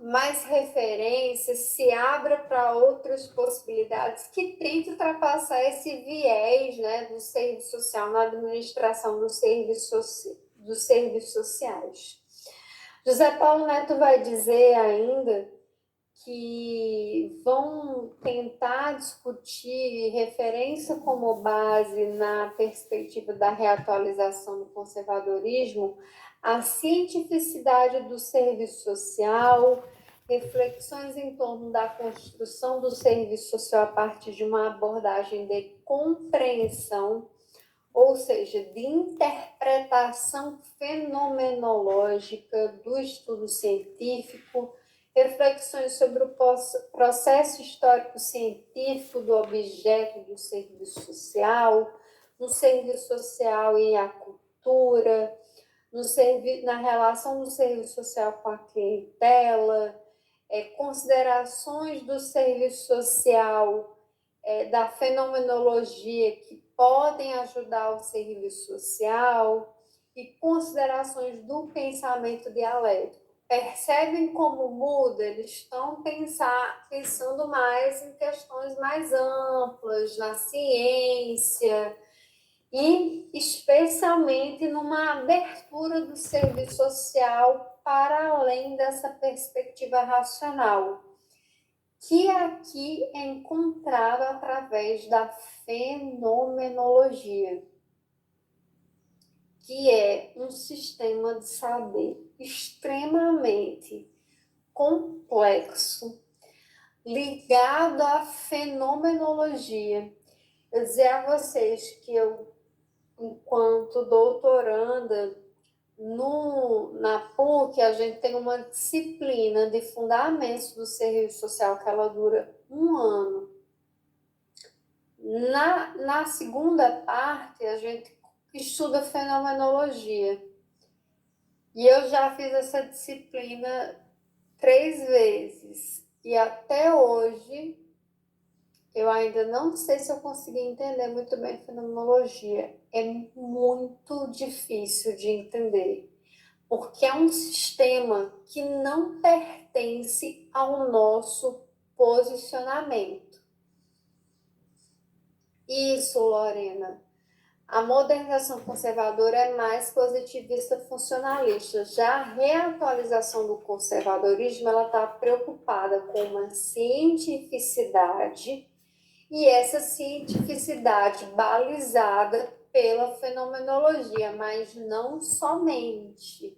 mais referências, se abra para outras possibilidades que tentem ultrapassar esse viés, né, do serviço social na administração dos serviços sociais. José Paulo Neto vai dizer ainda que vão tentar discutir referência como base na perspectiva da reatualização do conservadorismo, a cientificidade do serviço social, reflexões em torno da construção do serviço social a partir de uma abordagem de compreensão, ou seja, de interpretação fenomenológica do estudo científico, reflexões sobre o processo histórico-científico do objeto do serviço social, no serviço social e a cultura, na relação do serviço social com a clientela, considerações do serviço social, da fenomenologia que podem ajudar o serviço social e considerações do pensamento dialético. Percebem como muda? Eles estão pensando mais em questões mais amplas, na ciência e especialmente numa abertura do serviço social para além dessa perspectiva racional, que aqui é encontrado através da fenomenologia, que é um sistema de saber extremamente complexo, ligado à fenomenologia. Eu dizer a vocês que eu, enquanto doutoranda, na PUC, a gente tem uma disciplina de fundamentos do serviço social que ela dura 1 ano. Na segunda parte, a gente estuda fenomenologia. E eu já fiz essa disciplina 3 vezes. E até hoje, eu ainda não sei se eu consegui entender muito bem fenomenologia. É muito difícil de entender, porque é um sistema que não pertence ao nosso posicionamento. Isso, Lorena. A modernização conservadora é mais positivista funcionalista. Já a reatualização do conservadorismo, ela está preocupada com uma cientificidade, e essa cientificidade balizada pela fenomenologia, mas não somente,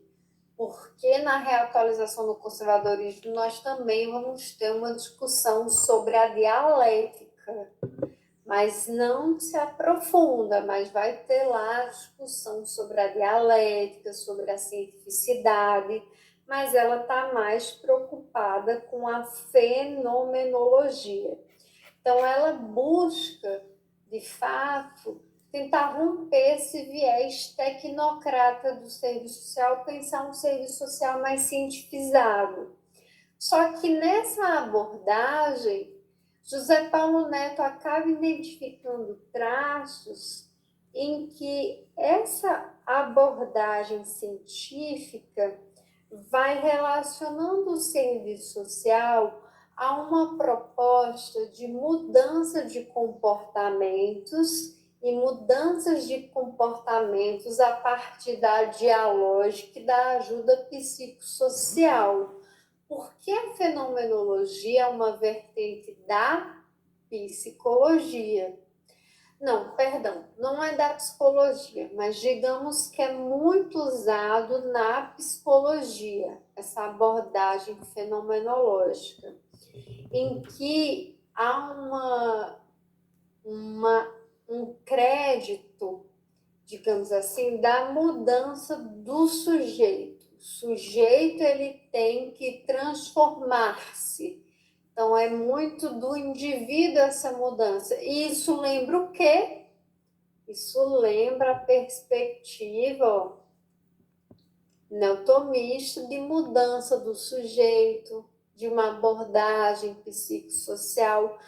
porque na reatualização do conservadorismo nós também vamos ter uma discussão sobre a dialética, mas não se aprofunda, mas vai ter lá a discussão sobre a dialética, sobre a cientificidade, mas ela está mais preocupada com a fenomenologia. Então, ela busca, de fato, tentar romper esse viés tecnocrata do serviço social, pensar um serviço social mais cientificizado. Só que nessa abordagem, José Paulo Neto acaba identificando traços em que essa abordagem científica vai relacionando o serviço social a uma proposta de mudança de comportamentos e mudanças de comportamentos a partir da dialógica e da ajuda psicossocial. Porque a fenomenologia é uma vertente da psicologia. Não, perdão, não é da psicologia, mas digamos que é muito usado na psicologia, essa abordagem fenomenológica, em que há um crédito, digamos assim, da mudança do sujeito. O sujeito, ele tem que transformar-se. Então, é muito do indivíduo essa mudança. E isso lembra o quê? Isso lembra a perspectiva neotomista de mudança do sujeito, de uma abordagem psicossocial,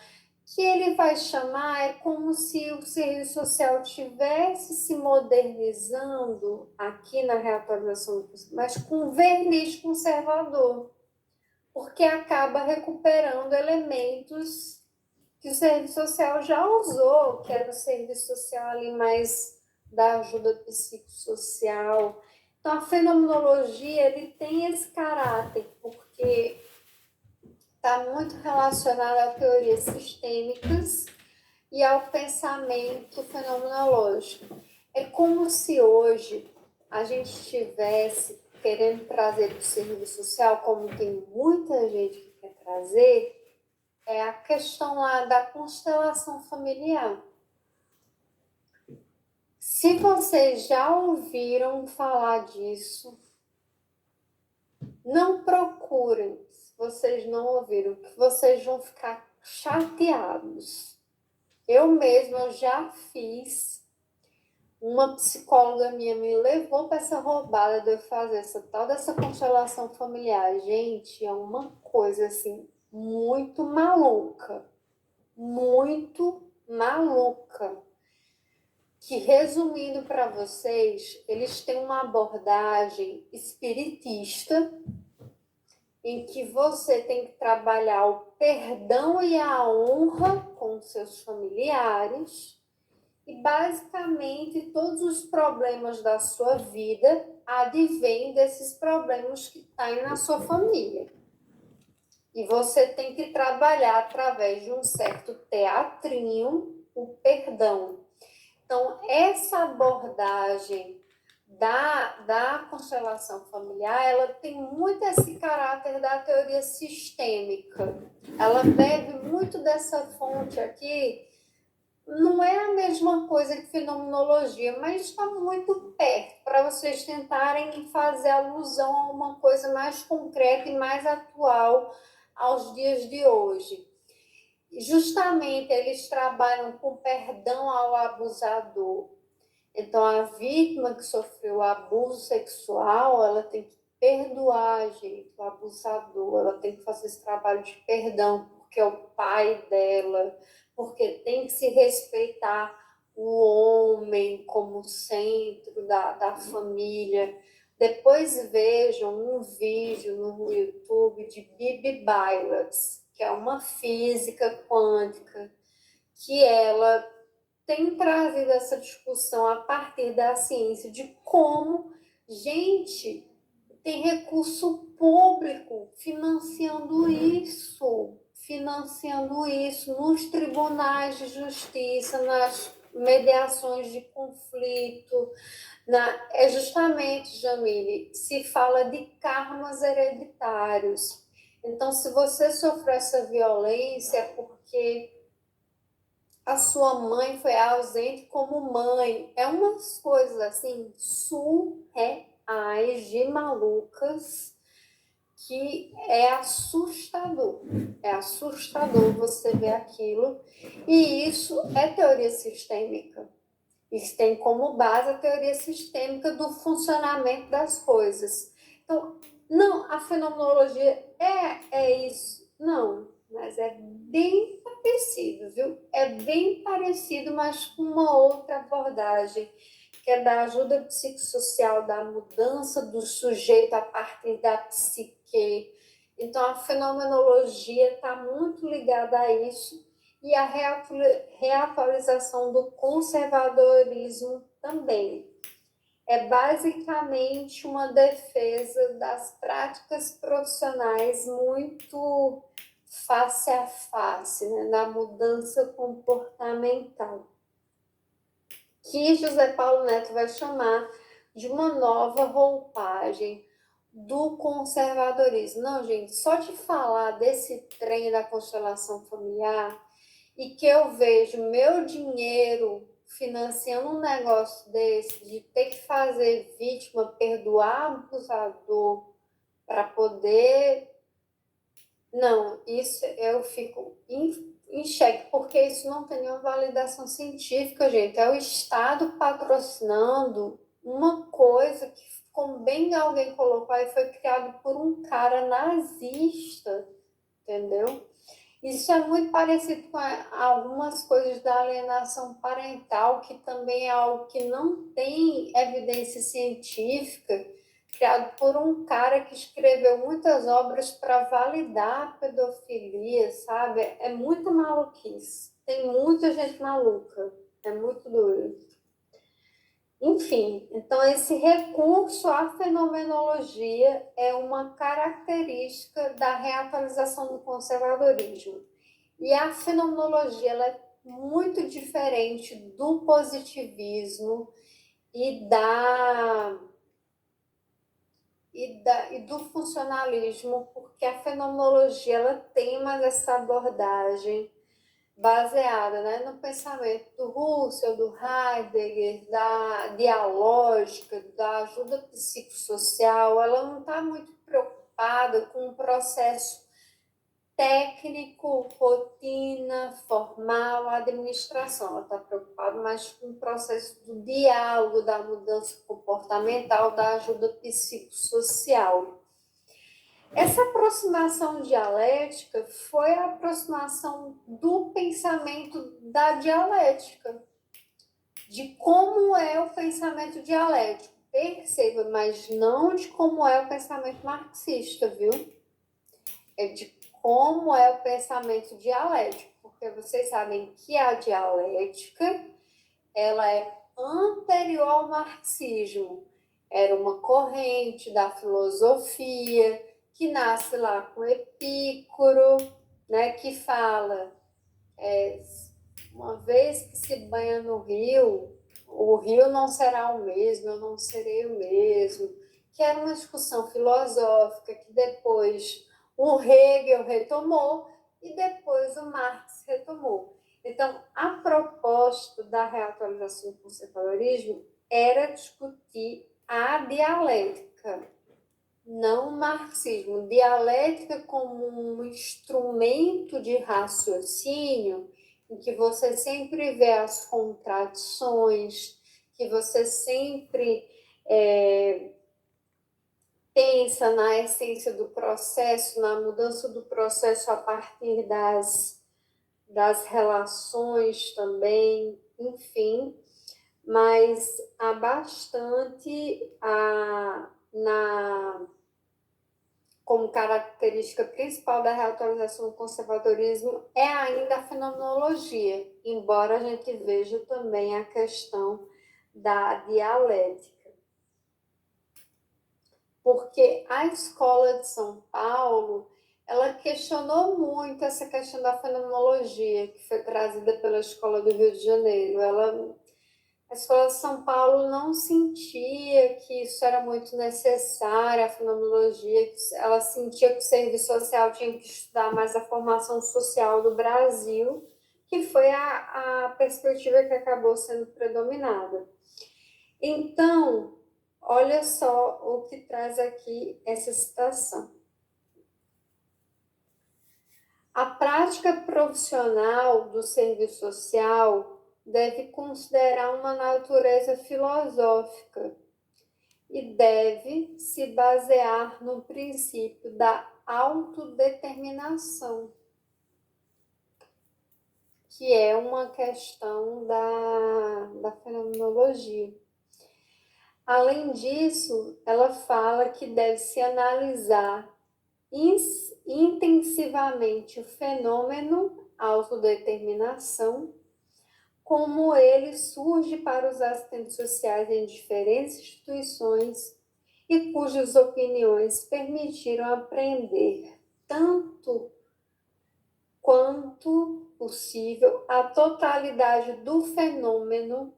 que ele vai chamar, é como se o serviço social tivesse se modernizando aqui na reatualização, mas com verniz conservador. porque acaba recuperando elementos que o serviço social já usou, que era o serviço social ali mais da ajuda psicossocial. Então, a fenomenologia ele tem esse caráter, porque está muito relacionada a teorias sistêmicas e ao pensamento fenomenológico. É como se hoje a gente estivesse querendo trazer para o serviço social, como tem muita gente que quer trazer, é a questão lá da constelação familiar. Se vocês já ouviram falar disso, não procurem. Se vocês não ouviram, que vocês vão ficar chateados. Eu mesma já fiz. Uma psicóloga minha me levou para essa roubada de eu fazer essa tal dessa constelação familiar. Gente, é uma coisa assim muito maluca. Muito maluca. Que, resumindo para vocês, eles têm uma abordagem espiritista em que você tem que trabalhar o perdão e a honra com seus familiares e, basicamente, todos os problemas da sua vida advêm desses problemas que estão na sua família. E você tem que trabalhar através de um certo teatrinho o perdão. Então, essa abordagem da constelação familiar, ela tem muito esse caráter da teoria sistêmica. Ela bebe muito dessa fonte aqui. Não é a mesma coisa que fenomenologia, mas está muito perto, para vocês tentarem fazer alusão a uma coisa mais concreta e mais atual aos dias de hoje. Justamente eles trabalham com perdão ao abusador. Então, a vítima que sofreu abuso sexual, ela tem que perdoar, gente, o abusador, ela tem que fazer esse trabalho de perdão, porque é o pai dela, porque tem que se respeitar o homem como centro da família. Depois vejam um vídeo no YouTube de Bibi Bailas, que é uma física quântica, que ela tem trazido essa discussão a partir da ciência de como, gente, tem recurso público financiando isso nos tribunais de justiça, nas mediações de conflito. É justamente, Jamile, se fala de karmas hereditários. Então, se você sofreu essa violência, é porque a sua mãe foi ausente como mãe. É umas coisas assim surreais, de malucas, que é assustador. É assustador você ver aquilo. E isso é teoria sistêmica. Isso tem como base a teoria sistêmica do funcionamento das coisas. Então, não, a fenomenologia é isso. Não, mas é bem parecido, viu? É bem parecido, mas com uma outra abordagem, que é da ajuda psicossocial, da mudança do sujeito a partir da psique. Então, a fenomenologia está muito ligada a isso, e a reatualização do conservadorismo também. É basicamente uma defesa das práticas profissionais muito face a face, né, da mudança comportamental, que José Paulo Neto vai chamar de uma nova roupagem do conservadorismo. Não, gente, só de falar desse trem da constelação familiar e que eu vejo meu dinheiro financiando um negócio desse, de ter que fazer vítima perdoar abusador para poder... Não, isso eu fico em xeque, porque isso não tem nenhuma validação científica, gente. É o Estado patrocinando uma coisa que, como bem alguém colocou aí, foi criado por um cara nazista, entendeu? Isso é muito parecido com algumas coisas da alienação parental, que também é algo que não tem evidência científica, criado por um cara que escreveu muitas obras para validar a pedofilia, sabe? É muito maluquice. Tem muita gente maluca. É muito doido. Enfim, então esse recurso à fenomenologia é uma característica da reatualização do conservadorismo. E a fenomenologia ela é muito diferente do positivismo e e do funcionalismo, porque a fenomenologia ela tem mais essa abordagem baseada, né, no pensamento do Husserl, do Heidegger, da dialógica, da ajuda psicossocial. Ela não está muito preocupada com o processo técnico, rotina, formal, administração. Ela está preocupada mais com o processo do diálogo, da mudança comportamental, da ajuda psicossocial. Essa aproximação dialética foi a aproximação do pensamento da dialética, de como é o pensamento dialético. Perceba, mas não de como é o pensamento marxista, viu? É de como é o pensamento dialético, porque vocês sabem que a dialética ela é anterior ao marxismo. Era uma corrente da filosofia que nasce lá com Epicuro, né, que fala, uma vez que se banha no rio, o rio não será o mesmo, eu não serei o mesmo, que era uma discussão filosófica que depois o Hegel retomou e depois o Marx retomou. Então, a proposta da reatualização do conservadorismo era discutir a dialética, não o marxismo. Dialética como um instrumento de raciocínio em que você sempre vê as contradições, que você sempre pensa na essência do processo, na mudança do processo a partir das relações também, enfim, mas há bastante como característica principal da reatualização do conservadorismo é ainda a fenomenologia, embora a gente veja também a questão da dialética. Porque a escola de São Paulo, ela questionou muito essa questão da fenomenologia, que foi trazida pela Escola do Rio de Janeiro. A Escola de São Paulo não sentia que isso era muito necessário, a fenomenologia, ela sentia que o serviço social tinha que estudar mais a formação social do Brasil, que foi a perspectiva que acabou sendo predominada. Então, olha só o que traz aqui essa citação. A prática profissional do serviço social deve considerar uma natureza filosófica e deve se basear no princípio da autodeterminação, que é uma questão da fenomenologia. Além disso, ela fala que deve se analisar intensivamente o fenômeno autodeterminação, como ele surge para os assistentes sociais em diferentes instituições e cujas opiniões permitiram aprender tanto quanto possível a totalidade do fenômeno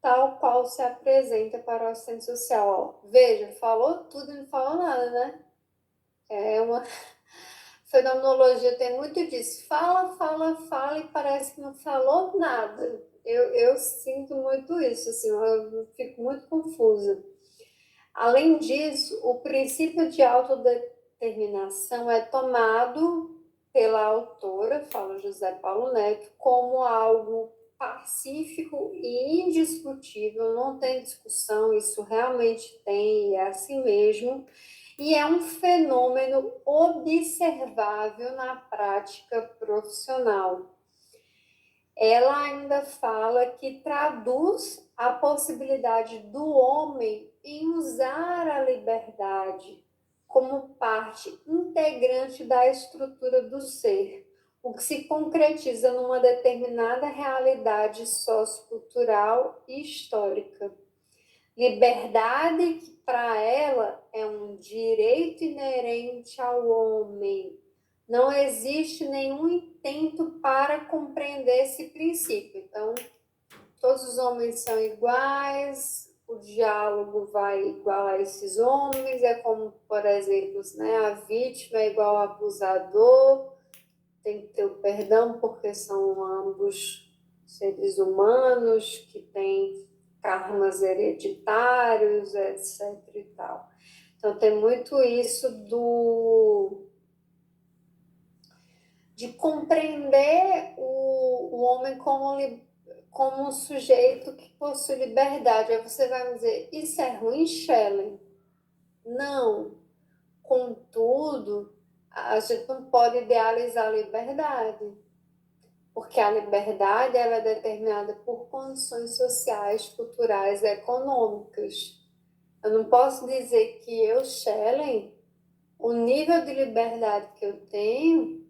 tal qual se apresenta para o assistente social. Ó, veja, falou tudo e não falou nada, né? É uma fenomenologia, tem muito disso. Fala, fala, fala e parece que não falou nada. Eu sinto muito isso, assim, eu fico muito confusa. Além disso, o princípio de autodeterminação é tomado pela autora, fala José Paulo Neto, como algo pacífico e indiscutível, não tem discussão, isso realmente tem, é assim mesmo, e é um fenômeno observável na prática profissional. Ela ainda fala que traduz a possibilidade do homem em usar a liberdade como parte integrante da estrutura do ser, o que se concretiza numa determinada realidade sociocultural e histórica. Liberdade que para ela é um direito inerente ao homem. Não existe nenhum intento para compreender esse princípio. Então, todos os homens são iguais, o diálogo vai igualar esses homens, é como, por exemplo, né, a vítima é igual ao abusador, tem que ter o perdão porque são ambos seres humanos que têm karmas hereditários, etc. e tal. Então tem muito isso de compreender o homem como um sujeito que possui liberdade. Aí você vai me dizer, isso é ruim, Shelley? Não. Contudo, a gente não pode idealizar a liberdade, porque a liberdade ela é determinada por condições sociais, culturais e econômicas. Eu não posso dizer que eu, Shelley, o nível de liberdade que eu tenho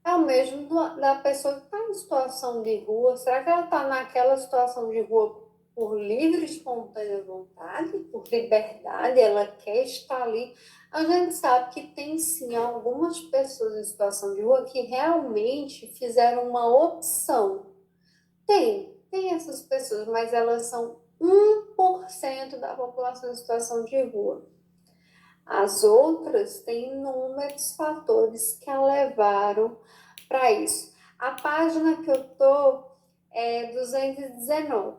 é o mesmo da pessoa que está em situação de rua. Será que ela está naquela situação de rua por livre e espontânea vontade, por liberdade? Ela quer estar ali. A gente sabe que tem sim algumas pessoas em situação de rua que realmente fizeram uma opção. Tem essas pessoas, mas elas são 1% da população em situação de rua. As outras têm inúmeros fatores que a levaram para isso. A página que eu estou é 219,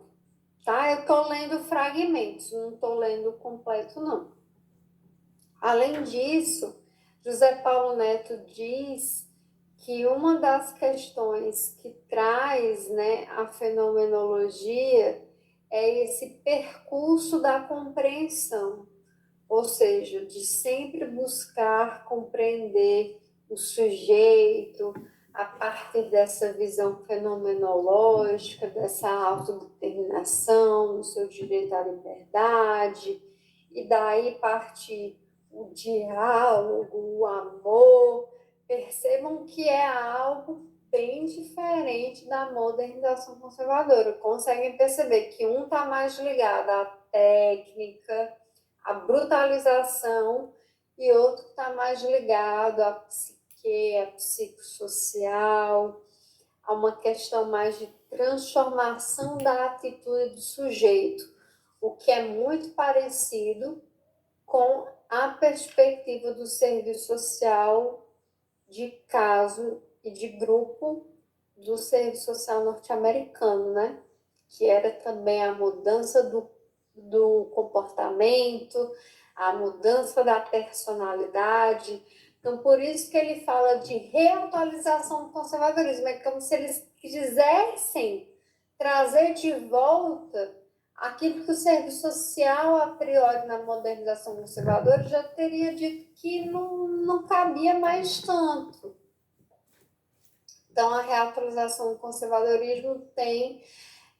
tá? Eu estou lendo fragmentos, não estou lendo completo, não. Além disso, José Paulo Neto diz que uma das questões que traz, né, a fenomenologia é esse percurso da compreensão, ou seja, de sempre buscar compreender o sujeito a partir dessa visão fenomenológica, dessa autodeterminação, do seu direito à liberdade, e daí partir o diálogo, o amor. Percebam que é algo bem diferente da modernização conservadora. Conseguem perceber que um está mais ligado à técnica, à brutalização, e outro está mais ligado à psique, à psicossocial, a uma questão mais de transformação da atitude do sujeito, o que é muito parecido com a perspectiva do serviço social de caso e de grupo do serviço social norte-americano, né? Que era também a mudança do comportamento, a mudança da personalidade. Então, por isso que ele fala de reatualização do conservadorismo. É como se eles quisessem trazer de volta aquilo que o serviço social, a priori, na modernização conservadora, já teria dito que não cabia mais tanto. Então, a reatualização do conservadorismo tem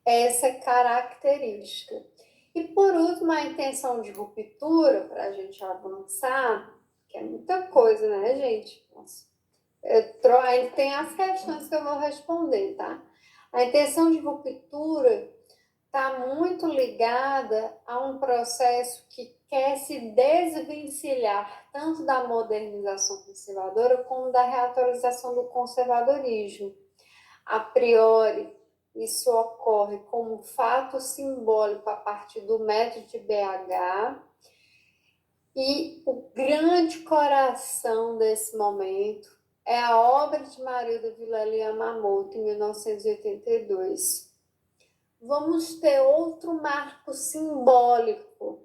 essa característica. E, por último, a intenção de ruptura, para a gente avançar, que é muita coisa, né, gente? Nossa. Aí tem as questões que eu vou responder, tá? A intenção de ruptura está muito ligada a um processo que quer se desvencilhar tanto da modernização conservadora como da reatualização do conservadorismo. A priori, isso ocorre como fato simbólico a partir do método de BH, e o grande coração desse momento é a obra de Marilda Vilela Yamamoto, em 1982. Vamos ter outro marco simbólico,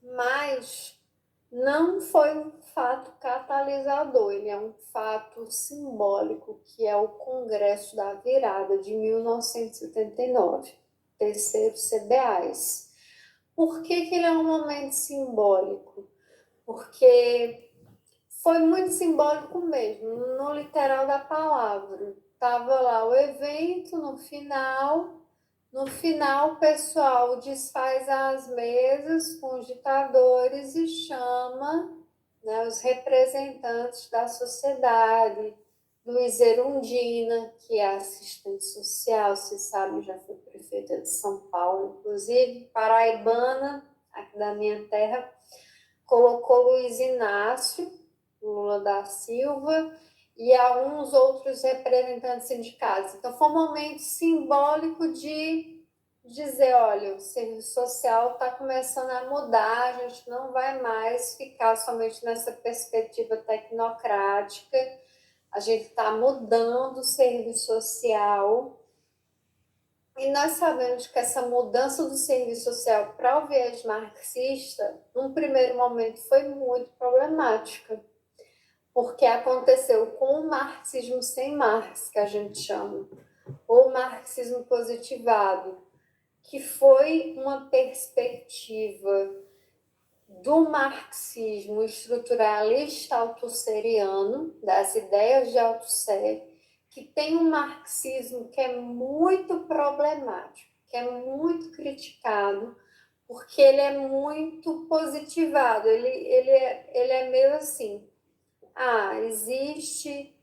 mas não foi um fato catalisador, ele é um fato simbólico, que é o Congresso da Virada de 1979, terceiro CBAs. Por que ele é um momento simbólico? Porque foi muito simbólico mesmo, no literal da palavra. Estava lá o evento, no final, No final, o pessoal desfaz as mesas com os ditadores e chama, né, os representantes da sociedade. Luiz Erundina, que é assistente social, se sabe, já foi prefeita de São Paulo, inclusive, paraibana, aqui da minha terra, colocou Luiz Inácio Lula da Silva e alguns outros representantes sindicais. Então, foi um momento simbólico de dizer, olha, o serviço social está começando a mudar, a gente não vai mais ficar somente nessa perspectiva tecnocrática, a gente está mudando o serviço social. E nós sabemos que essa mudança do serviço social para o viés marxista, num primeiro momento, foi muito problemática, porque aconteceu com o marxismo sem Marx, que a gente chama, ou marxismo positivado, que foi uma perspectiva do marxismo estruturalista altusseriano, das ideias de Althusser, que tem um marxismo que é muito problemático, que é muito criticado, porque ele é muito positivado, ele é meio assim, existe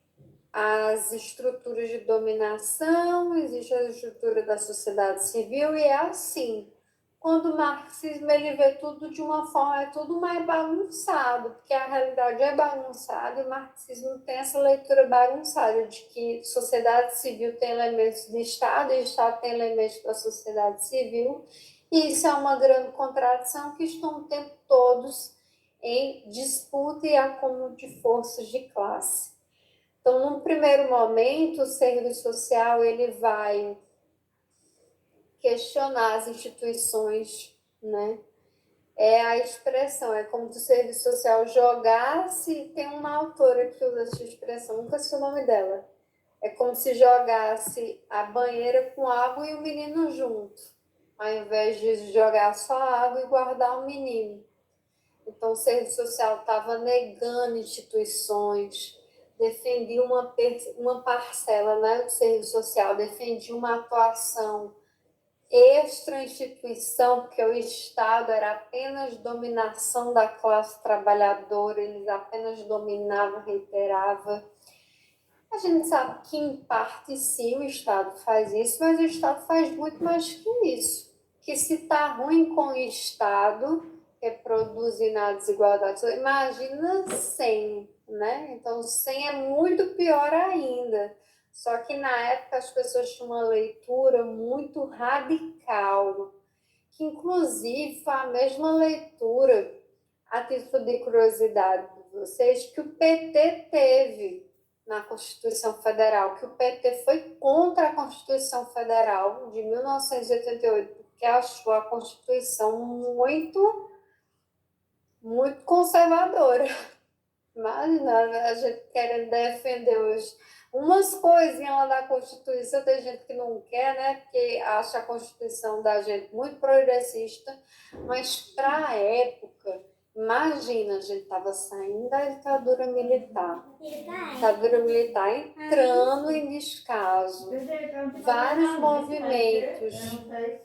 as estruturas de dominação, existe a estrutura da sociedade civil, e é assim. Quando o marxismo ele vê tudo de uma forma, é tudo mais bagunçado, porque a realidade é bagunçada, e o marxismo tem essa leitura bagunçada de que sociedade civil tem elementos de Estado e o Estado tem elementos da sociedade civil, e isso é uma grande contradição que estão o tempo todos em disputa e acúmulo de forças de classe. Então, num primeiro momento, o serviço social ele vai questionar as instituições, né? É a expressão, é como se o serviço social jogasse, tem uma autora que usa essa expressão, nunca sei o nome dela, é como se jogasse a banheira com água e o menino junto, ao invés de jogar só a água e guardar o menino. Então, o serviço social estava negando instituições, defendia uma parcela, né, do serviço social, defendia uma atuação extra-instituição, porque o Estado era apenas dominação da classe trabalhadora, eles apenas dominavam, reiteravam. A gente sabe que, em parte, sim, o Estado faz isso, mas o Estado faz muito mais que isso. Que se está ruim com o Estado, reproduzindo a desigualdade, imagina sem, né? Então, sem é muito pior ainda. Só que, na época, as pessoas tinham uma leitura muito radical, que, inclusive, foi a mesma leitura, a título de curiosidade de vocês, que o PT teve na Constituição Federal, que o PT foi contra a Constituição Federal de 1988, porque achou a Constituição muito conservadora. Imagina a gente querendo defender hoje umas coisinhas lá da Constituição, tem gente que não quer, né? Porque acha a Constituição da gente muito progressista, mas para a época, imagina, a gente estava saindo da ditadura militar, entrando em descaso, vários movimentos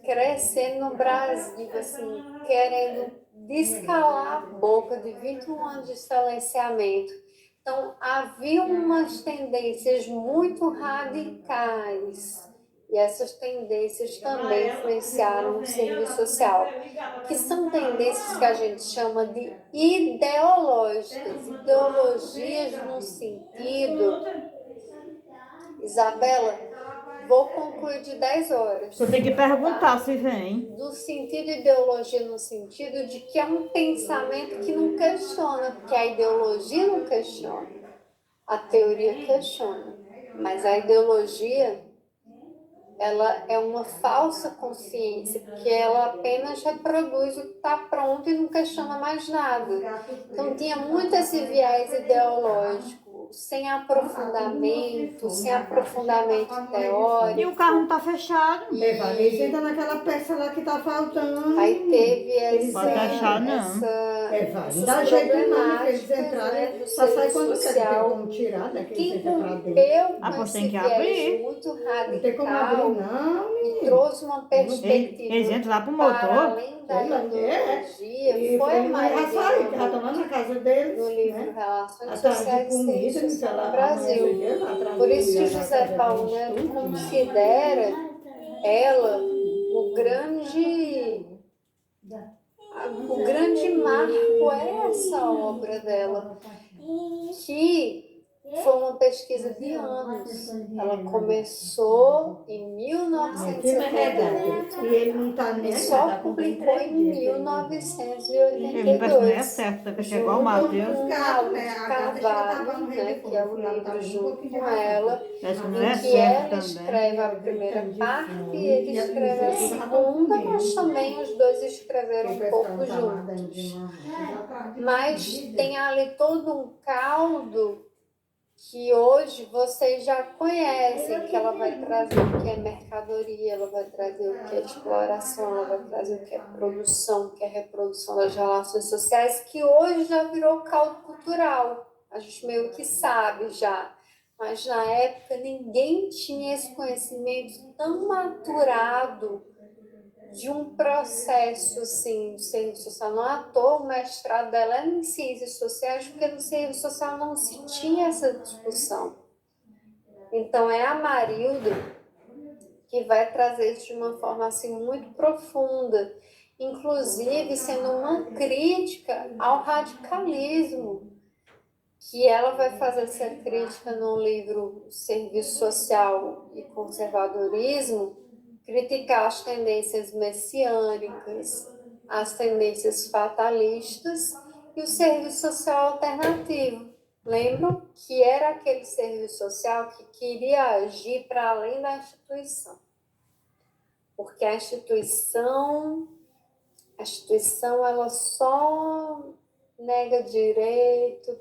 crescendo no Brasil, assim, querendo descalar a boca de 21 anos de silenciamento. Então, havia umas tendências muito radicais, e essas tendências também influenciaram o serviço social, que são tendências que a gente chama de ideológicas, ideologias no sentido, Isabela, vou concluir de 10 horas. Você tem que perguntar se vem. Do sentido ideologia no sentido de que é um pensamento que não questiona, porque a ideologia não questiona, a teoria questiona, mas a ideologia ela é uma falsa consciência, porque ela apenas reproduz o que está pronto e não questiona mais nada. Então tinha muito esse viés ideológico. sem aprofundamento teórico. E o carro não tá fechado. Vanessa entra naquela peça lá que tá faltando. Aí teve Pode deixar, não. Não dá jeito não, que eles entrarem, do só sai serviço quando quer, não tem social. como tirar, né? Que Quem eles entram pra dentro. rompeu com pois esse tem que viés abrir. muito Não tem como abrir, radical não, e menino. trouxe uma perspectiva Eles entram lá pro para motor. além da metodologia, E foi a ele não ia Maria sair, que já estão lá na casa deles, no livro né? Relações Atrás de Sociais e comida, Serviço Social no lá, Brasil. amanhã, lá atrás Por de isso que comida, na José casa Paulo deles, Neto tudo. considera ela o grande marco é essa obra dela, que foi uma pesquisa de anos. Ela começou em Filme é 1978 verdade. E ele não tá nem e aí, só tá com publicou 23 em dias. Ele parece que não é 1982. certo, porque é igual o Matheus. Com Raul de Carvalho, né, que é o livro junto com ela, Parece que não é em que certo ela também. escreve a primeira parte e ele escreve a segunda, mas também os dois escreveram um pouco juntos. Mas tem ali todo um caldo que hoje vocês já conhecem, que ela vai trazer o que é mercadoria, ela vai trazer o que é exploração, ela vai trazer o que é produção, o que é reprodução das relações sociais, que hoje já virou caldo cultural. A gente meio que sabe já. Mas na época ninguém tinha esse conhecimento tão maturado de um processo assim, de serviço social. Não é à toa o mestrado dela é em ciências sociais, porque no serviço social não se tinha essa discussão. Então é a Marilda que vai trazer isso de uma forma assim muito profunda, inclusive sendo uma crítica ao radicalismo, que ela vai fazer essa crítica no livro Serviço Social e Conservadorismo, criticar as tendências messiânicas, as tendências fatalistas e o serviço social alternativo. Lembram que era aquele serviço social que queria agir para além da instituição. Porque a instituição ela só nega direito,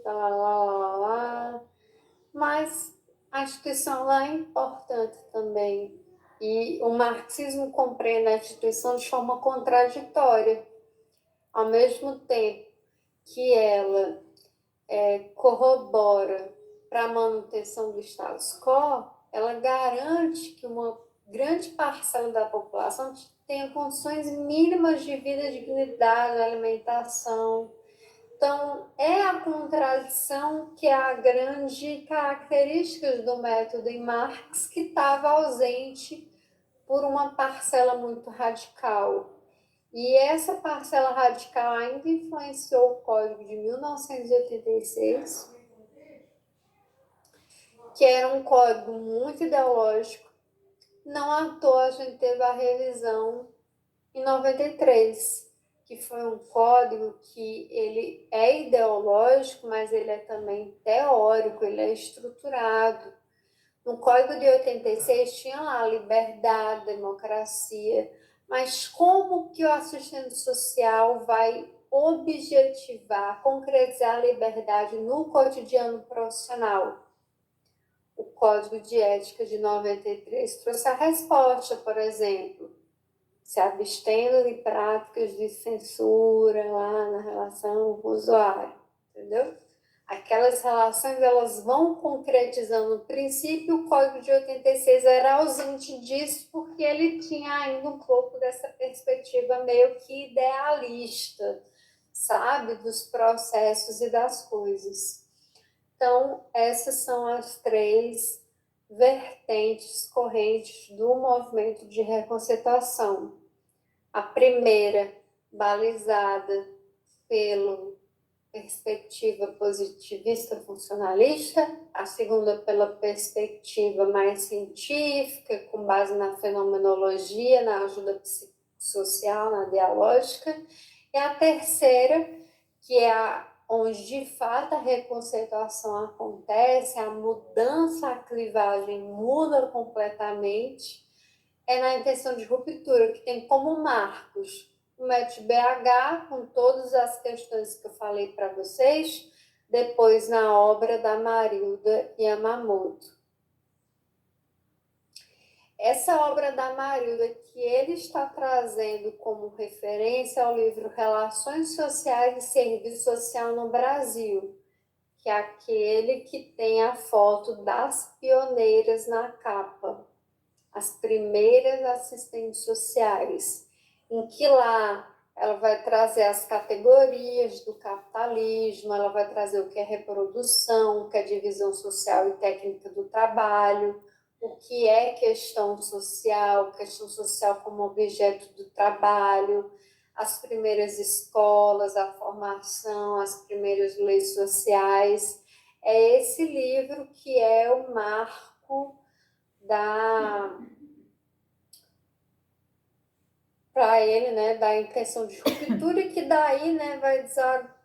mas a instituição lá é importante também. E o marxismo compreende a instituição de forma contraditória. Ao mesmo tempo que ela corrobora para a manutenção do status quo, ela garante que uma grande parcela da população tenha condições mínimas de vida, dignidade, alimentação. Então, é a contradição que é a grande característica do método em Marx, que estava ausente por uma parcela muito radical. E essa parcela radical ainda influenciou o Código de 1986, que era um código muito ideológico. Não à toa a gente teve a revisão em 93, que foi um código que ele é ideológico, mas ele é também teórico, ele é estruturado. No Código de 86 tinha lá liberdade, democracia, mas como que o assistente social vai objetivar, concretizar a liberdade no cotidiano profissional? O Código de Ética de 93 trouxe a resposta, por exemplo, se abstendo de práticas de censura lá na relação com o usuário, entendeu? Aquelas relações, elas vão concretizando o princípio. O Código de 86 era ausente disso porque ele tinha ainda um pouco dessa perspectiva meio que idealista, sabe? Dos processos e das coisas. Então, essas são as três vertentes correntes do movimento de reconceituação. A primeira, balizada pela perspectiva positivista funcionalista, a segunda pela perspectiva mais científica, com base na fenomenologia, na ajuda psicossocial, na dialógica, e a terceira, que é onde de fato a reconceituação acontece, a mudança, a clivagem muda completamente, é na intenção de ruptura, que tem como marcos o método BH, com todas as questões que eu falei para vocês, depois na obra da Marilda Yamamoto. Essa obra da Marilda que ele está trazendo como referência é o livro Relações Sociais e Serviço Social no Brasil, que é aquele que tem a foto das pioneiras na capa, as primeiras assistentes sociais, em que lá ela vai trazer as categorias do capitalismo, ela vai trazer o que é reprodução, o que é divisão social e técnica do trabalho, o que é questão social como objeto do trabalho, as primeiras escolas, a formação, as primeiras leis sociais. É esse livro que é o marco para ele, né, da intenção de ruptura, e que daí, né, vai desatar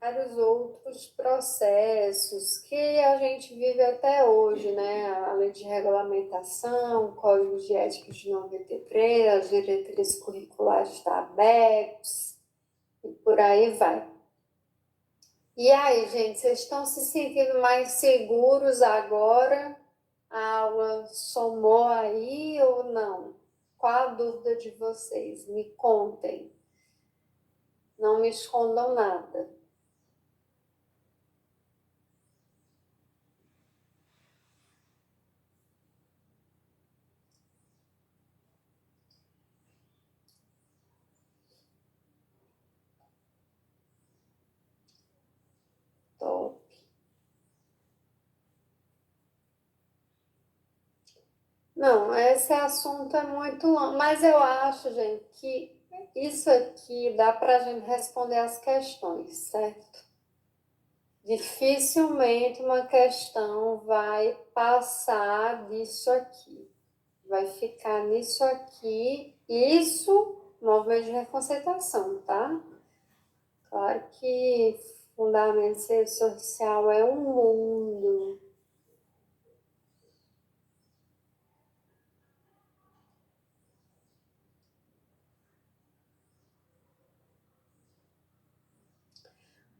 vários outros processos que a gente vive até hoje, né, a lei de regulamentação, o Código de Ética de 93, as diretrizes curriculares da ABEPS, e por aí vai. E aí, gente, vocês estão se sentindo mais seguros agora? A aula somou aí ou não? Qual a dúvida de vocês? Me contem. Não me escondam nada. Top. Não, esse assunto é muito longo, mas eu acho, gente, que isso aqui dá para a gente responder as questões, certo? Dificilmente uma questão vai passar disso aqui, vai ficar nisso aqui, isso, movimento de reconceituação, tá? Claro que fundamento social é um mundo.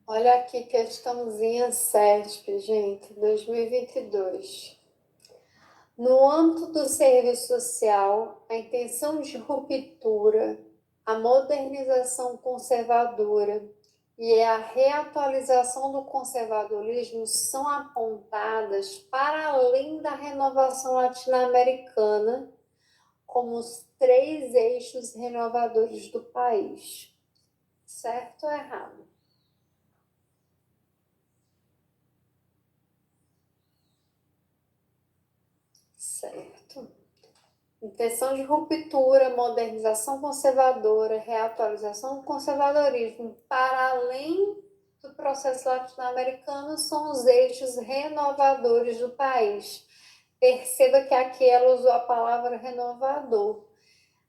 Olha aqui, questãozinha CESP, gente, 2022. No âmbito do serviço social, a intenção de ruptura, a modernização conservadora e a reatualização do conservadorismo são apontadas para além da renovação latino-americana como os 3 eixos renovadores do país. Certo ou errado? Certo. Intenção de ruptura, modernização conservadora, reatualização do conservadorismo, para além do processo latino-americano, são os eixos renovadores do país. Perceba que aqui ela usou a palavra renovador.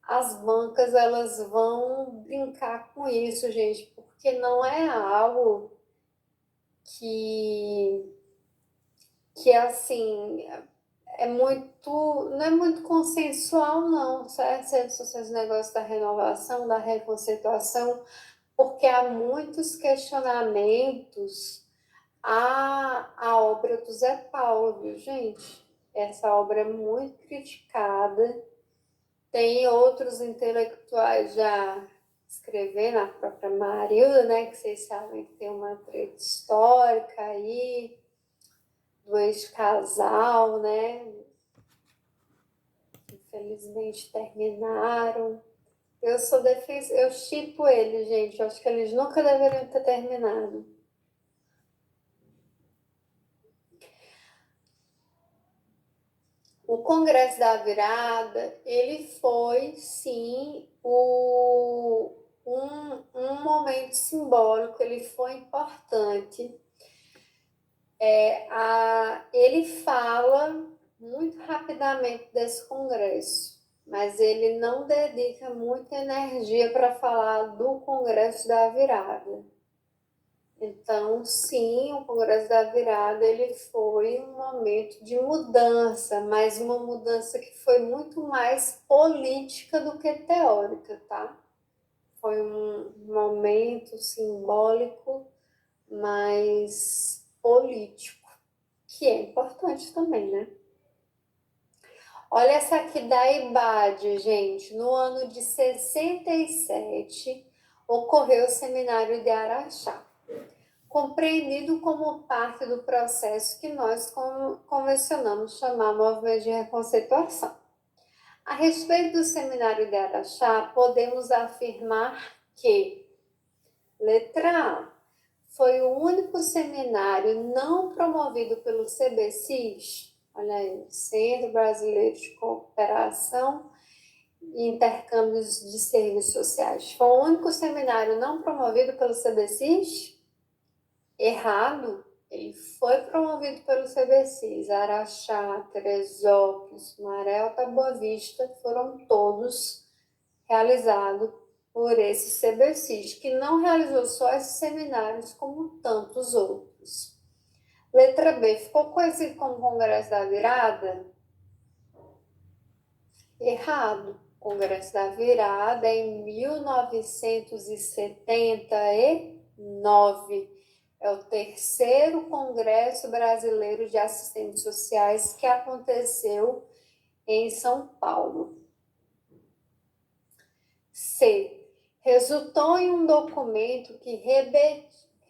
As bancas, elas vão brincar com isso, gente, porque não é algo que assim, não é muito consensual, não, certo? Esses negócios da renovação, da reconceituação, porque há muitos questionamentos à obra do Zé Paulo, viu, gente? Essa obra é muito criticada. Tem outros intelectuais já escrevendo, a própria Marilda, né, que vocês sabem que tem uma treta histórica aí, do ex-casal, né? Infelizmente terminaram. Eu shippo eles, gente. Eu acho que eles nunca deveriam ter terminado. O Congresso da Virada, ele foi, sim, um momento simbólico, ele foi importante. Ele fala muito rapidamente desse congresso, mas ele não dedica muita energia para falar do Congresso da Virada. Então, sim, o Congresso da Virada ele foi um momento de mudança, mas uma mudança que foi muito mais política do que teórica, tá? Foi um momento simbólico, mas político, que é importante também, né? Olha essa aqui da IBAD, gente. No ano de 67, ocorreu o Seminário de Araxá, compreendido como parte do processo que nós convencionamos chamar movimento de reconceituação. A respeito do Seminário de Araxá, podemos afirmar que, letra A, foi o único seminário não promovido pelo CBCIS, olha aí, Centro Brasileiro de Cooperação e Intercâmbios de Serviços Sociais. Foi o único seminário não promovido pelo CBCIS? Errado. Ele foi promovido pelo CBCIS. Araxá, Teresópolis, Sumaré, Boa Vista foram todos realizados por esse CBCIS, que não realizou só esses seminários, como tantos outros. Letra B, ficou conhecido como Congresso da Virada? Errado. Congresso da Virada é em 1979. É o terceiro Congresso Brasileiro de Assistentes Sociais que aconteceu em São Paulo. C. Resultou em um documento que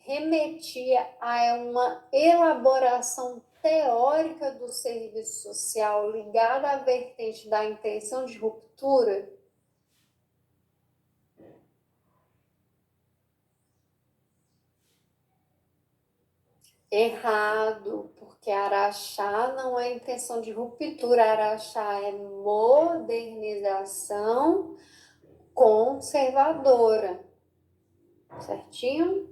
remetia a uma elaboração teórica do serviço social ligada à vertente da intenção de ruptura? Errado, porque Araxá não é intenção de ruptura, Araxá é modernização conservadora. Certinho?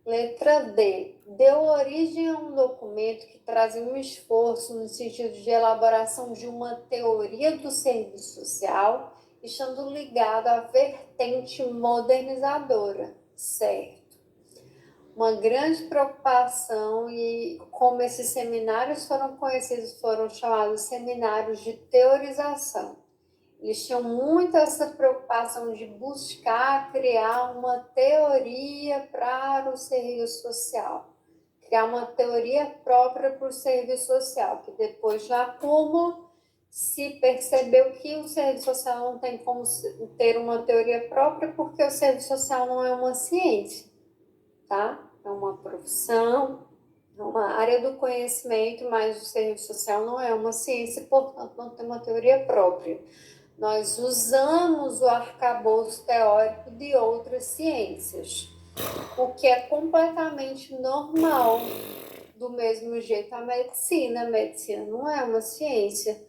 Letra D. Deu origem a um documento que traz um esforço no sentido de elaboração de uma teoria do serviço social, estando ligado à vertente modernizadora. Certo. Uma grande preocupação, e como esses seminários foram conhecidos, foram chamados seminários de teorização. Eles tinham muito essa preocupação de buscar criar uma teoria para o serviço social, criar uma teoria própria para o serviço social, que depois, já como se percebeu que o serviço social não tem como ter uma teoria própria, porque o serviço social não é uma ciência, tá? É uma profissão, é uma área do conhecimento, mas o serviço social não é uma ciência, portanto não tem uma teoria própria. Nós usamos o arcabouço teórico de outras ciências, o que é completamente normal. Do mesmo jeito, a medicina não é uma ciência.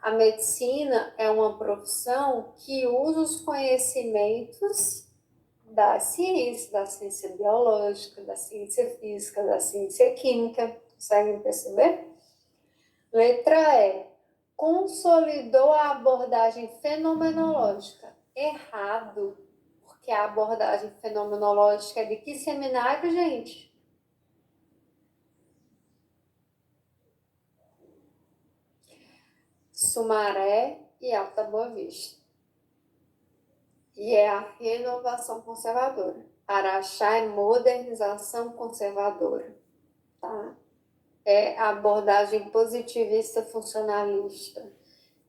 A medicina é uma profissão que usa os conhecimentos da ciência biológica, da ciência física, da ciência química. Conseguem perceber? Letra E. Consolidou a abordagem fenomenológica. Errado, porque a abordagem fenomenológica é de que seminário, gente? Sumaré e Alta Boa Vista. E é a renovação conservadora. Araxá é modernização conservadora, tá? É a abordagem positivista funcionalista,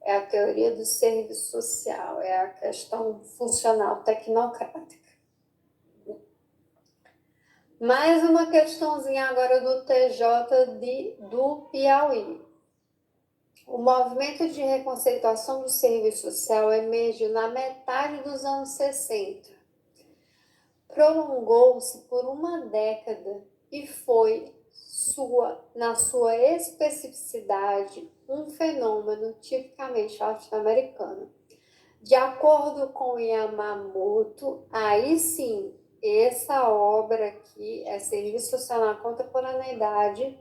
é a teoria do serviço social, é a questão funcional tecnocrática. Mais uma questãozinha agora do TJ do Piauí. O movimento de reconceituação do serviço social emergiu na metade dos anos 60. Prolongou-se por uma década e foi, na sua especificidade, um fenômeno tipicamente norte-americano. De acordo com Yamamoto, aí sim, essa obra aqui é Serviço Social na Contemporaneidade,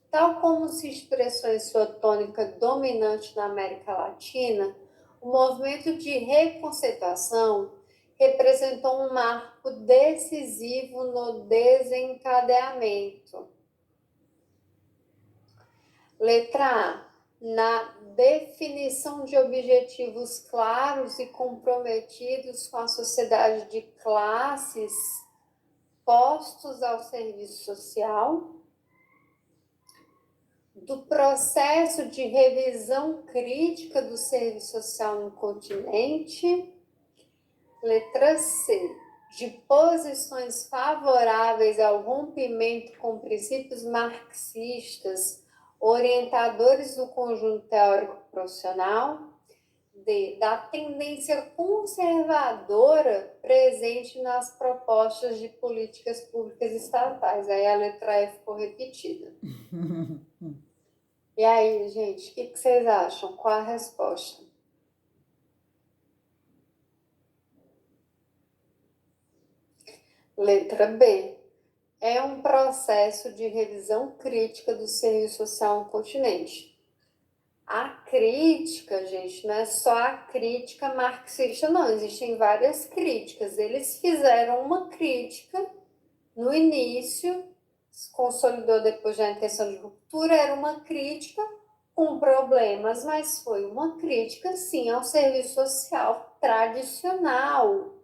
tal como se expressou em sua tônica dominante na América Latina. O movimento de reconceituação representou um marco decisivo no desencadeamento. Letra A. Na definição de objetivos claros e comprometidos com a sociedade de classes postos ao serviço social. do processo de revisão crítica do serviço social no continente. Letra C, de posições favoráveis ao rompimento com princípios marxistas, orientadores do conjunto teórico profissional. D, da tendência conservadora presente nas propostas de políticas públicas estatais. Aí a letra E ficou repetida. E aí, gente, o que vocês acham? Qual a resposta? Letra B. É um processo de revisão crítica do serviço social no continente. A crítica, gente, não é só a crítica marxista, não. Existem várias críticas. Eles fizeram uma crítica no início, se consolidou depois da intenção de ruptura, era uma crítica com problemas, mas foi uma crítica, sim, ao serviço social tradicional.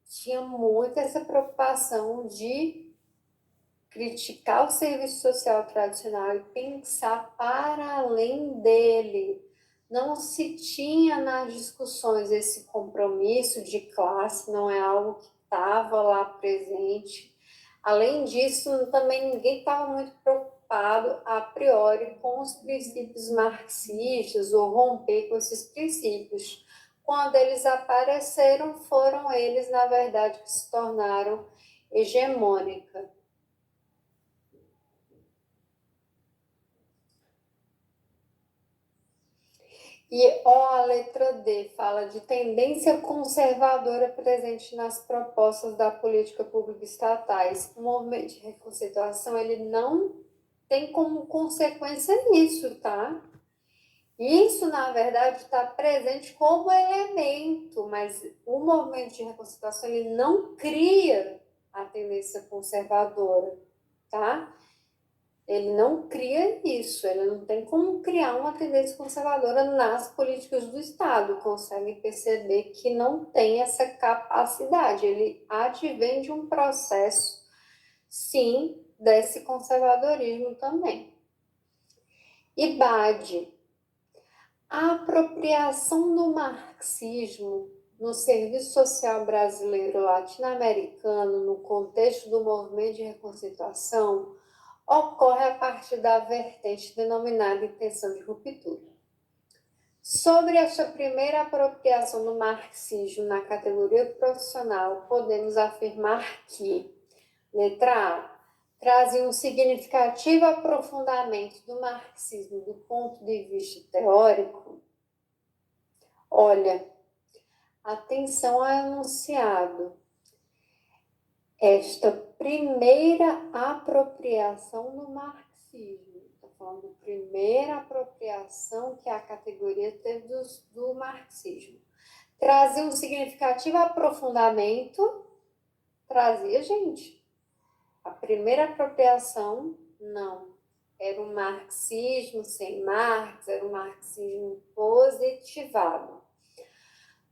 Tinha muito essa preocupação de criticar o serviço social tradicional e pensar para além dele. Não se tinha nas discussões esse compromisso de classe, não é algo que estava lá presente. Além disso, também ninguém estava muito preocupado a priori com os princípios marxistas ou romper com esses princípios. Quando eles apareceram, foram eles, na verdade, que se tornaram hegemônica. E a letra D fala de tendência conservadora presente nas propostas da política pública estatais. O movimento de reconceituação, ele não tem como consequência isso, tá? Isso, na verdade, está presente como elemento, mas o movimento de reconceituação, ele não cria a tendência conservadora, tá? Ele não cria isso, ele não tem como criar uma tendência conservadora nas políticas do Estado. Consegue perceber que não tem essa capacidade. Ele advém de um processo, sim, desse conservadorismo também. IBAD. A apropriação do marxismo no serviço social brasileiro latino-americano no contexto do movimento de reconceituação ocorre a partir da vertente denominada intenção de ruptura. Sobre esta primeira apropriação do marxismo na categoria profissional, podemos afirmar que, letra A, trazem um significativo aprofundamento do marxismo do ponto de vista teórico. Olha, atenção ao enunciado. Esta primeira apropriação do marxismo, estou falando da primeira apropriação que a categoria teve do marxismo, trazia um significativo aprofundamento, trazia, gente. A primeira apropriação, não. Era um marxismo sem Marx, era um marxismo positivado.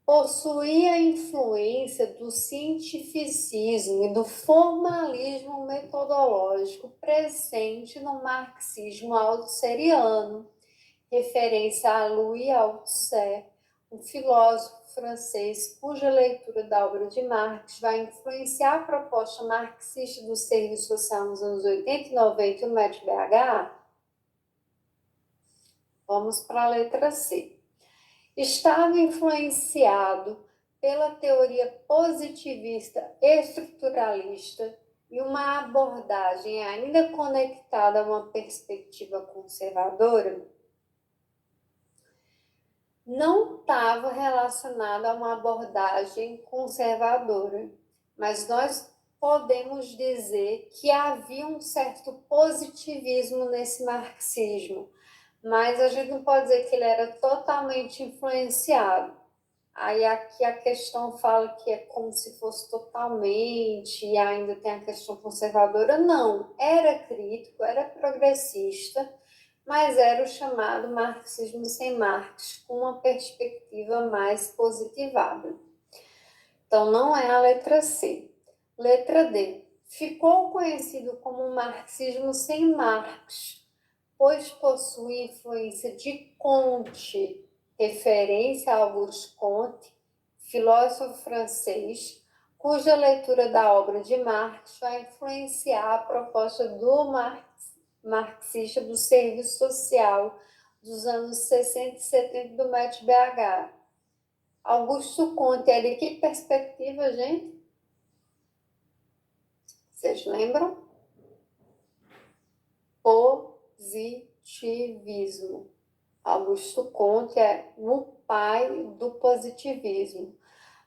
Possuía a influência do cientificismo e do formalismo metodológico presente no marxismo althusserano, referência a Louis Althusser, um filósofo francês cuja leitura da obra de Marx vai influenciar a proposta marxista do serviço social nos anos 80 e 90 e o MED BH. Vamos para a letra C. Estava influenciado pela teoria positivista estruturalista e uma abordagem ainda conectada a uma perspectiva conservadora. Não estava relacionada a uma abordagem conservadora, mas nós podemos dizer que havia um certo positivismo nesse marxismo, mas a gente não pode dizer que ele era totalmente influenciado. Aí aqui a questão fala que é como se fosse totalmente, e ainda tem a questão conservadora. Não, era crítico, era progressista, mas era o chamado marxismo sem Marx, com uma perspectiva mais positivada. Então, não é a letra C. Letra D. Ficou conhecido como marxismo sem Marx, pois possui influência de Comte, referência a Auguste Comte, filósofo francês, cuja leitura da obra de Marx vai influenciar a proposta do marxista do serviço social dos anos 60 e 70 do MET BH. Augusto Comte é de que perspectiva, gente? Vocês lembram? Positivismo. Augusto Comte é o pai do positivismo.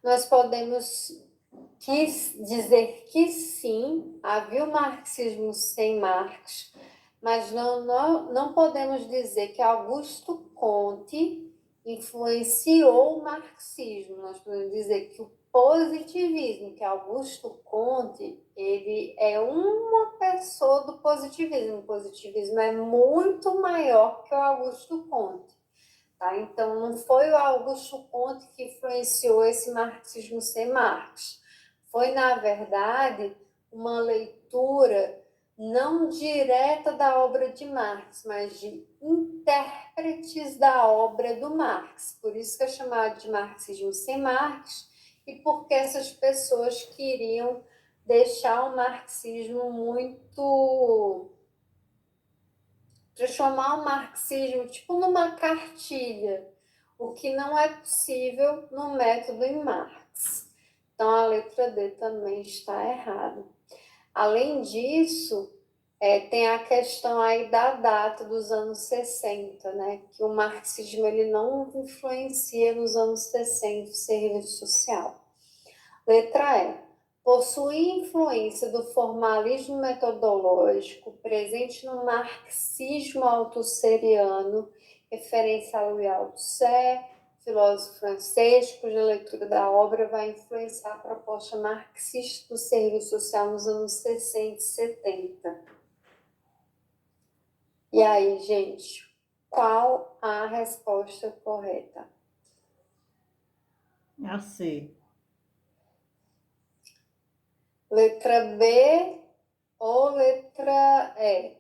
Nós podemos dizer que sim, havia o marxismo sem Marx, mas não podemos dizer que Augusto Comte influenciou o marxismo. Nós podemos dizer que o positivismo, que Augusto Comte, ele é uma pessoa do positivismo. O positivismo é muito maior que o Augusto Comte. Tá? Então, não foi o Augusto Comte que influenciou esse marxismo sem Marx. Foi, na verdade, uma leitura não direta da obra de Marx, mas de intérpretes da obra do Marx. Por isso que é chamado de marxismo sem Marx, e porque essas pessoas queriam deixar o marxismo muito... transformar o marxismo tipo numa cartilha, o que não é possível no método em Marx. Então, a letra D também está errada. Além disso, tem a questão aí da data dos anos 60, né? Que o marxismo ele não influencia nos anos 60 o serviço social. Letra E. Possui influência do formalismo metodológico presente no marxismo altusseriano, referência a Louis Althusser, filósofo francês, cuja leitura da obra vai influenciar a proposta marxista do serviço social nos anos 60 e 70. E aí, gente, qual a resposta correta? A C. Letra B ou letra E?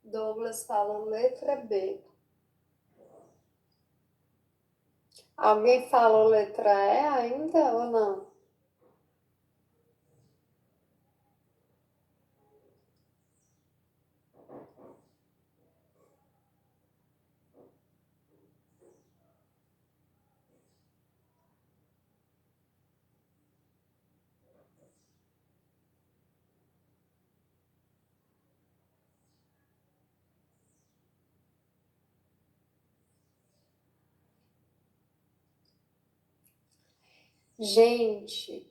Douglas fala letra B. Alguém falou letra E ainda ou não? Gente,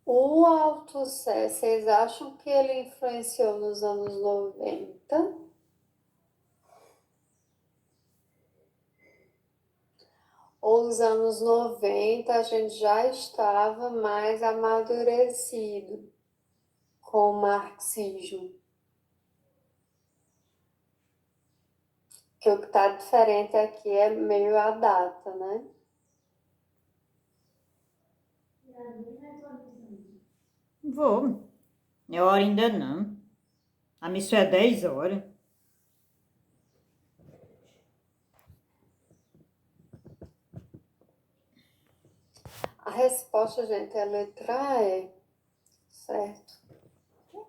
o Althusser, vocês acham que ele influenciou nos anos 90? Ou nos anos 90 a gente já estava mais amadurecido com o marxismo? Que o que está diferente aqui é meio a data, né? Vou. É hora ainda não. A missa é 10 horas. A resposta, gente, é a letra E, certo?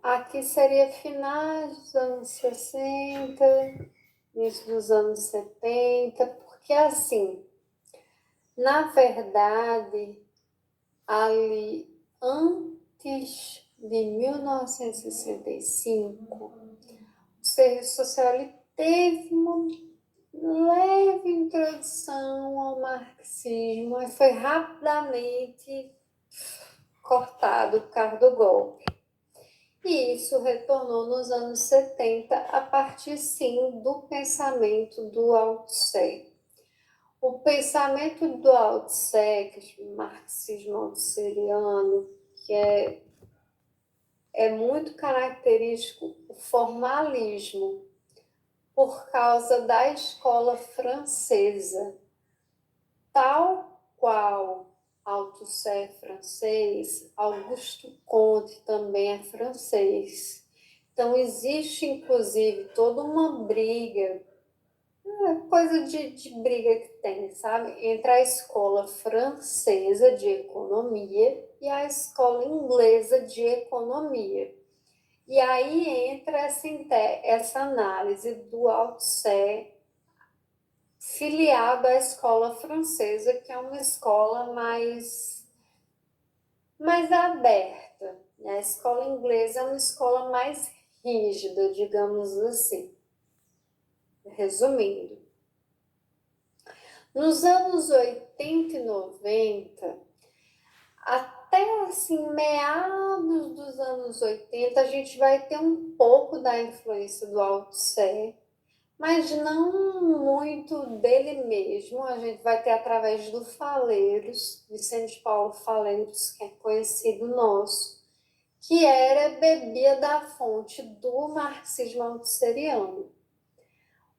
Aqui seria finais dos anos 60, início dos anos 70, porque assim, na verdade, ali antes de 1965, o serviço social ele teve uma leve introdução ao marxismo e foi rapidamente cortado por causa do golpe. E isso retornou nos anos 70, a partir, sim, do pensamento do Althusser. O pensamento do Lao Tse, que é o marxismo althusseriano, que é muito característico o formalismo, por causa da escola francesa. Tal qual Althusser é francês, Auguste Comte também é francês. Então, existe, inclusive, toda uma briga, coisa de briga que tem, sabe? Entre a escola francesa de economia e a escola inglesa de economia. E aí entra essa análise do Althusser filiado à escola francesa, que é uma escola mais aberta. A escola inglesa é uma escola mais rígida, digamos assim. Resumindo, nos anos 80 e 90, até assim, meados dos anos 80, a gente vai ter um pouco da influência do Althusser, mas não muito dele mesmo. A gente vai ter através do Faleiros, Vicente Paulo Faleiros, que é conhecido nosso, que bebia da fonte do marxismo althusseriano.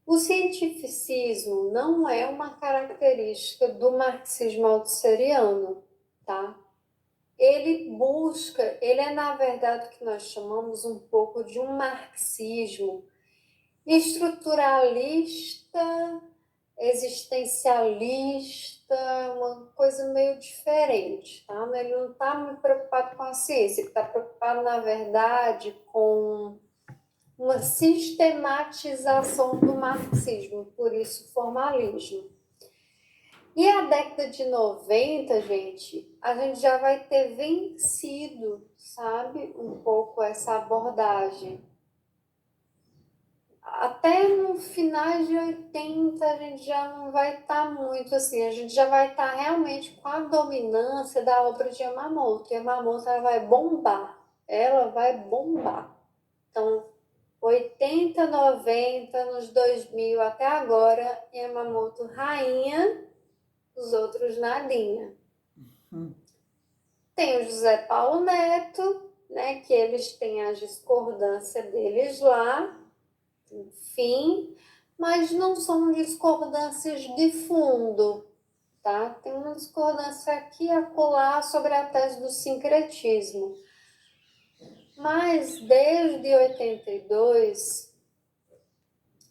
O cientificismo não é uma característica do marxismo althusseriano, tá? Ele é na verdade o que nós chamamos um pouco de um marxismo estruturalista, existencialista, uma coisa meio diferente, tá? Ele não está muito preocupado com a ciência, ele está preocupado, na verdade, com uma sistematização do marxismo, por isso formalismo. E a década de 90, gente, a gente já vai ter vencido, sabe, um pouco essa abordagem. Até no final de 80 a gente já não vai estar muito assim, a gente já vai estar realmente com a dominância da obra de Yamamoto. Yamamoto ela vai bombar. Então, 80, 90, nos 2000 até agora, Yamamoto rainha, os outros nadinha. Tem o José Paulo Neto, né, que eles têm a discordância deles lá, enfim, mas não são discordâncias de fundo, tá? Tem uma discordância aqui e acolá sobre a tese do sincretismo. Mas desde 82,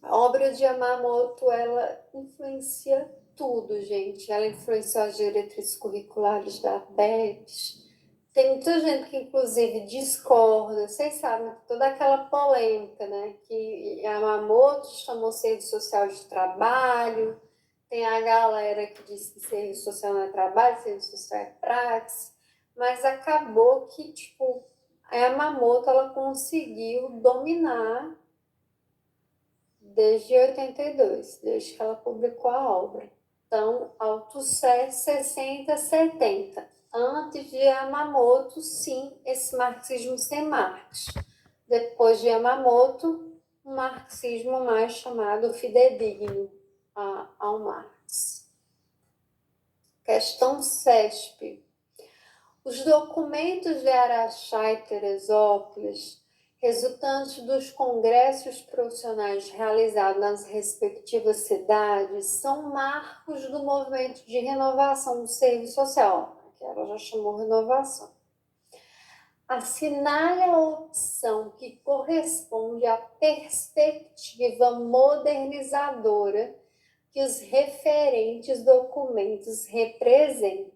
a obra de Yamamoto, ela influencia tudo, gente. Ela influenciou as diretrizes curriculares da ABEPS. Tem muita gente que, inclusive, discorda. Vocês sabem, toda aquela polêmica, né? Que Yamamoto chamou serviço social de trabalho. Tem a galera que diz que serviço social não é trabalho, serviço social é praxe. Mas acabou que, tipo, a Yamamoto, ela conseguiu dominar desde 82, desde que ela publicou a obra. Então, Althusser 60, 70. Antes de Yamamoto, sim, esse marxismo sem Marx. Depois de Yamamoto, um marxismo mais chamado fidedigno ao Marx. Questão CESP. Os documentos de Araxá e Teresópolis, resultantes dos congressos profissionais realizados nas respectivas cidades, são marcos do movimento de renovação do serviço social, que ela já chamou renovação. Assinale a opção que corresponde à perspectiva modernizadora que os referentes documentos representam.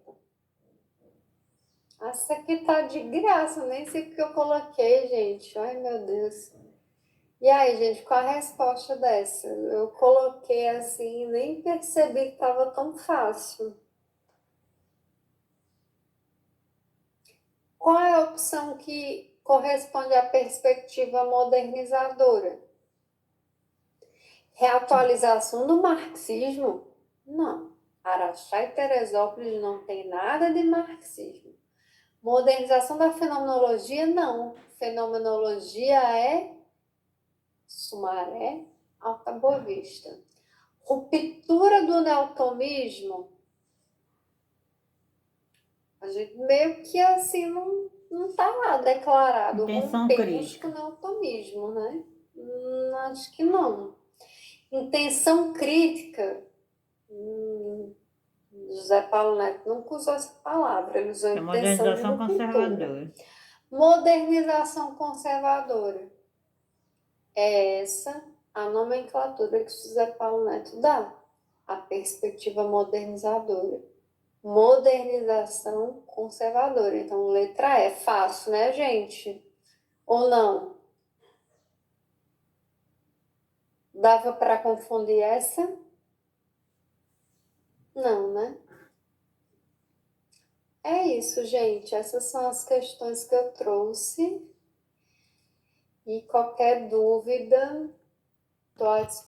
Essa aqui tá de graça, nem sei o que eu coloquei, gente. Ai, meu Deus. E aí, gente, qual a resposta dessa? Eu coloquei assim, nem percebi que tava tão fácil. Qual é a opção que corresponde à perspectiva modernizadora? Reatualização do marxismo? Não. Araxá e Teresópolis não tem nada de marxismo. Modernização da fenomenologia? Não. Fenomenologia é Sumaré, Alta Boa Vista. Ruptura do neotomismo, a gente meio que assim não está lá declarado. Intenção Rompemos crítica. com o neotomismo, né? Acho que não. Intenção crítica, José Paulo Neto nunca usou essa palavra, ele usou É intenção de modernização ruptura. conservadora. Modernização conservadora. É essa a nomenclatura que José Paulo Neto dá. A perspectiva modernizadora. Modernização conservadora. Então, letra E. Fácil, né, gente? Ou não? Dava para confundir essa? Não, né? É isso, gente. Essas são as questões que eu trouxe. E qualquer dúvida, estou à disposição.